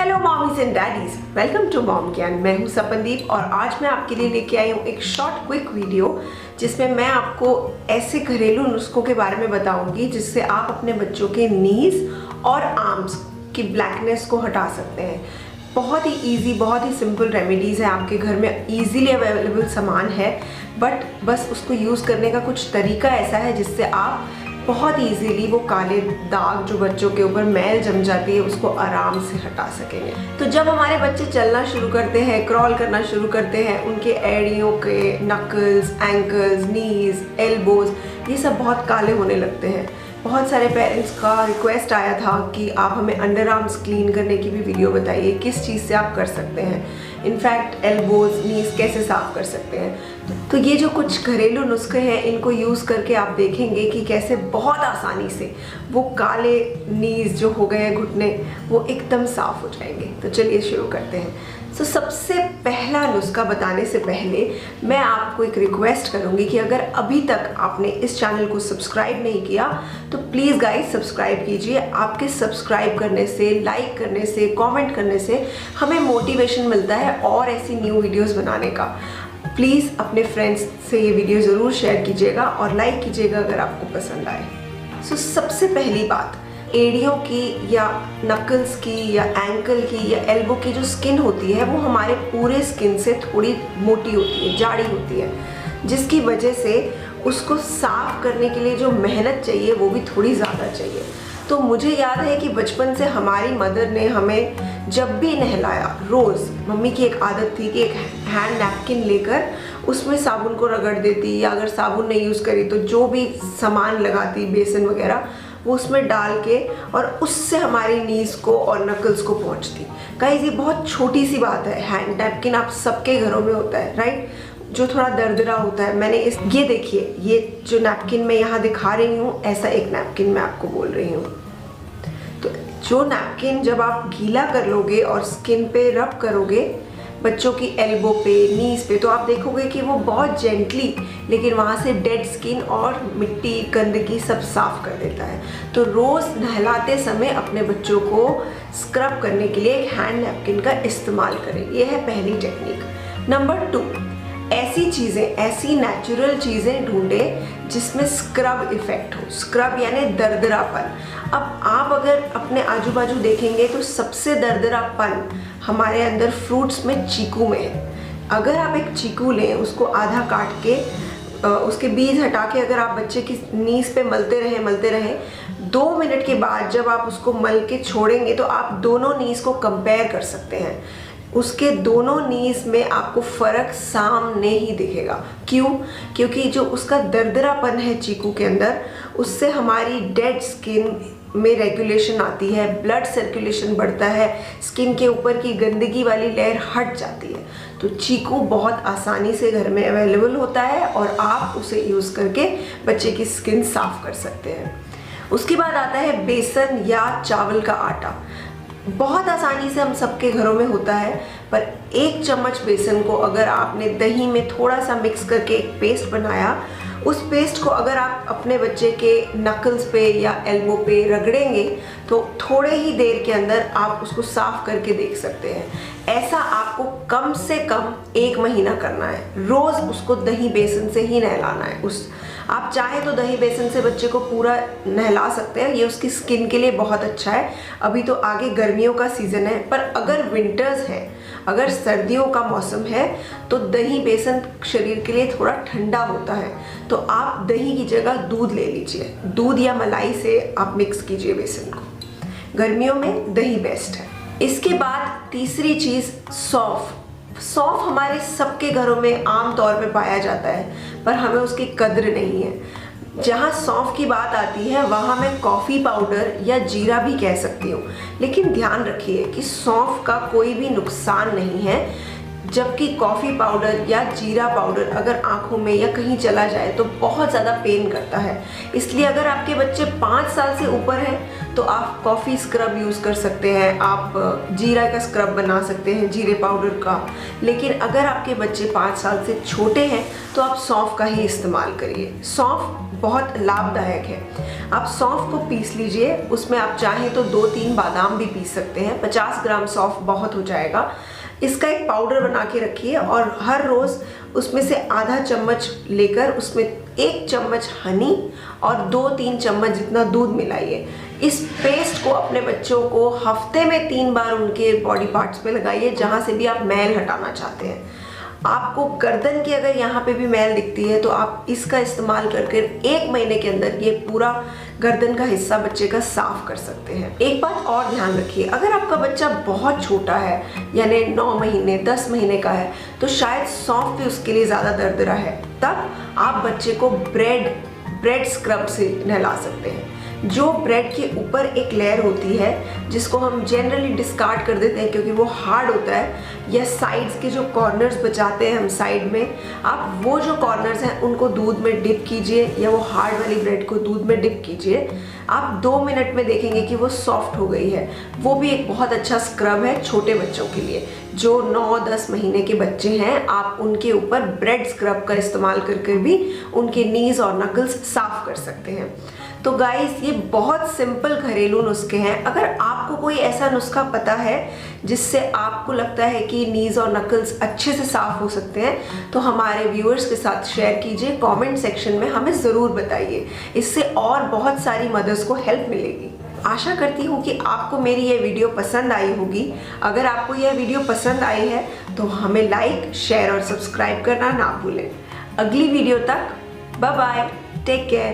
Hello mommies and daddies, welcome to mom Gyan. मैं हूं सपनदीप और आज मैं आपके लिए लेके आई हूं एक शॉर्ट क्विक वीडियो जिसमें मैं आपको ऐसे घरेलू नुस्खों के बारे में बताऊंगी जिससे आप अपने बच्चों के नीज और आर्म्स की ब्लैकनेस को हटा सकते हैं। बहुत ही इजी, बहुत ही सिंपल रेमेडीज़ है, आपके घर में इजीली अवेलेबल सामान है, बट बस उसको यूज़ करने का कुछ तरीका ऐसा है जिससे आप बहुत इजीली वो काले दाग जो बच्चों के ऊपर मैल जम जाती है उसको आराम से हटा सकेंगे। तो जब हमारे बच्चे चलना शुरू करते हैं, क्रॉल करना शुरू करते हैं, उनके एड़ियों के नकल्स, एंकल्स, नीज, एल्बोज ये सब बहुत काले होने लगते हैं। बहुत सारे पेरेंट्स का रिक्वेस्ट आया था कि आप हमें अंडर आर्म्स क्लीन करने की भी वीडियो बताइए, किस चीज़ से आप कर सकते हैं, इनफैक्ट एल्बोज, नीज कैसे साफ कर सकते हैं। तो ये जो कुछ घरेलू नुस्खे हैं इनको यूज़ करके आप देखेंगे कि कैसे बहुत आसानी से वो काले नीज जो हो गए हैं, घुटने, वो एकदम साफ हो जाएंगे। तो चलिए शुरू करते हैं। तो सबसे पहला नुस्खा बताने से पहले मैं आपको एक रिक्वेस्ट करूंगी कि अगर अभी तक आपने इस चैनल को सब्सक्राइब नहीं किया तो प्लीज़ गाइस सब्सक्राइब कीजिए। आपके सब्सक्राइब करने से, लाइक करने से, कमेंट करने से हमें मोटिवेशन मिलता है और ऐसी न्यू वीडियोस बनाने का। प्लीज़ अपने फ्रेंड्स से ये वीडियो ज़रूर शेयर कीजिएगा और लाइक कीजिएगा अगर आपको पसंद आए। सो सबसे पहली बात, एड़ियों की या नकल्स की या एंकल की या एल्बो की जो स्किन होती है वो हमारे पूरे स्किन से थोड़ी मोटी होती है, जाड़ी होती है, जिसकी वजह से उसको साफ करने के लिए जो मेहनत चाहिए वो भी थोड़ी ज़्यादा चाहिए। तो मुझे याद है कि बचपन से हमारी मदर ने हमें जब भी नहलाया, रोज़ मम्मी की एक आदत थी कि एक हैंड नैपकिन लेकर उसमें साबुन को रगड़ देती, या अगर साबुन नहीं यूज़ करी तो जो भी सामान लगाती, बेसन वगैरह, वो उसमें डाल के और उससे हमारी नीज़ को और नकल्स को पहुंचती। गाइस ये बहुत छोटी सी बात है, हैंड नैपकिन आप सबके घरों में होता है, राइट, जो थोड़ा दरदरा होता है। मैंने ये देखिए, ये जो नैपकिन मैं यहाँ दिखा रही हूँ, ऐसा एक नैपकिन मैं आपको बोल रही हूँ। तो जो नैपकिन जब आप गीला कर लोगे और स्किन पे रब करोगे बच्चों की एल्बो पे, नीज पे, तो आप देखोगे कि वो बहुत जेंटली, लेकिन वहाँ से डेड स्किन और मिट्टी, गंदगी सब साफ कर देता है। तो रोज़ नहलाते समय अपने बच्चों को स्क्रब करने के लिए एक हैंड नैपकिन का इस्तेमाल करें। ये है पहली टेक्निक। नंबर 2, ऐसी चीज़ें, ऐसी नेचुरल चीज़ें ढूंढें जिसमें स्क्रब इफ़ेक्ट हो। स्क्रब यानी दरदरापन। अब आप अगर अपने आजू बाजू देखेंगे तो सबसे दरदरापन हमारे अंदर फ्रूट्स में चीकू में है। अगर आप एक चीकू लें, उसको आधा काट के उसके बीज हटा के अगर आप बच्चे की नीज पे मलते रहें 2 मिनट के बाद जब आप उसको मल के छोड़ेंगे तो आप दोनों नीज को कंपेयर कर सकते हैं। उसके दोनों नीज में आपको फ़र्क सामने ही दिखेगा। क्यों? क्योंकि जो उसका दरदरापन है चीकू के अंदर, उससे हमारी डेड स्किन में रेगुलेशन आती है, ब्लड सर्कुलेशन बढ़ता है, स्किन के ऊपर की गंदगी वाली लेयर हट जाती है। तो चीकू बहुत आसानी से घर में अवेलेबल होता है और आप उसे यूज़ करके बच्चे की स्किन साफ कर सकते हैं। उसके बाद आता है बेसन या चावल का आटा। बहुत आसानी से हम सबके घरों में होता है, पर 1 चम्मच बेसन को अगर आपने दही में थोड़ा सा मिक्स करके एक पेस्ट बनाया, उस पेस्ट को अगर आप अपने बच्चे के नकल्स पे या एल्बो पे रगड़ेंगे तो थोड़े ही देर के अंदर आप उसको साफ करके देख सकते हैं। ऐसा आपको कम से कम 1 महीना करना है। रोज़ उसको दही बेसन से ही नहलाना है। आप चाहे तो दही बेसन से बच्चे को पूरा नहला सकते हैं, ये उसकी स्किन के लिए बहुत अच्छा है। अभी तो आगे गर्मियों का सीज़न है, पर अगर विंटर्स है, अगर सर्दियों का मौसम है तो दही बेसन शरीर के लिए थोड़ा ठंडा होता है, तो आप दही की जगह दूध ले लीजिए, दूध या मलाई से आप मिक्स कीजिए बेसन को। गर्मियों में दही बेस्ट है। इसके बाद तीसरी चीज़, सौंफ। सौंफ हमारे सबके घरों में आम तौर पे पाया जाता है, पर हमें उसकी कद्र नहीं है। जहाँ सौंफ की बात आती है वहाँ मैं कॉफ़ी पाउडर या जीरा भी कह सकती हूँ, लेकिन ध्यान रखिए कि सौंफ का कोई भी नुकसान नहीं है, जबकि कॉफ़ी पाउडर या जीरा पाउडर अगर आँखों में या कहीं चला जाए तो बहुत ज़्यादा पेन करता है। इसलिए अगर आपके बच्चे 5 साल से ऊपर हैं तो आप कॉफ़ी स्क्रब यूज़ कर सकते हैं, आप जीरा का स्क्रब बना सकते हैं, जीरे पाउडर का। लेकिन अगर आपके बच्चे 5 साल से छोटे हैं तो आप सौंफ का ही इस्तेमाल करिए। सौंफ बहुत लाभदायक है। आप सौंफ को पीस लीजिए, उसमें आप चाहें तो 2-3 बादाम भी पीस सकते हैं। 50 ग्राम सौंफ बहुत हो जाएगा। इसका एक पाउडर बना के रखिए और हर रोज़ उसमें से आधा चम्मच लेकर उसमें 1 चम्मच हनी और 2-3 चम्मच जितना दूध मिलाइए। इस पेस्ट को अपने बच्चों को हफ्ते में 3 बार उनके बॉडी पार्ट्स पे लगाइए जहाँ से भी आप मैल हटाना चाहते हैं। आपको गर्दन की अगर यहाँ पे भी मैल दिखती है तो आप इसका इस्तेमाल करके 1 महीने के अंदर ये पूरा गर्दन का हिस्सा बच्चे का साफ कर सकते हैं। एक बात और ध्यान रखिए, अगर आपका बच्चा बहुत छोटा है यानी 9 महीने 10 महीने का है तो शायद सौंफ भी उसके लिए ज़्यादा दर्दरा है, तब आप बच्चे को ब्रेड स्क्रब से नहला सकते हैं। जो ब्रेड के ऊपर एक लेयर होती है जिसको हम जनरली डिस्कार्ड कर देते हैं क्योंकि वो हार्ड होता है, या साइड्स के जो कॉर्नर्स बचाते हैं हम साइड में, आप वो जो कॉर्नर्स हैं उनको दूध में डिप कीजिए या वो हार्ड वाली ब्रेड को दूध में डिप कीजिए। आप 2 मिनट में देखेंगे कि वो सॉफ्ट हो गई है। वो भी एक बहुत अच्छा स्क्रब है छोटे बच्चों के लिए। जो 9-10 महीने के बच्चे हैं आप उनके ऊपर ब्रेड स्क्रब का इस्तेमाल करके भी उनके नीज और नकल्स साफ कर सकते हैं। तो गाइस, ये बहुत सिंपल घरेलू नुस्खे हैं। अगर आपको कोई ऐसा नुस्खा पता है जिससे आपको लगता है कि नीज और नकल्स अच्छे से साफ हो सकते हैं तो हमारे व्यूअर्स के साथ शेयर कीजिए, कमेंट सेक्शन में हमें ज़रूर बताइए। इससे और बहुत सारी मदर्स को हेल्प मिलेगी। आशा करती हूँ कि आपको मेरी ये वीडियो पसंद आई होगी। अगर आपको यह वीडियो पसंद आई है तो हमें लाइक, शेयर और सब्सक्राइब करना ना भूलें। अगली वीडियो तक बाय बाय, टेक केयर।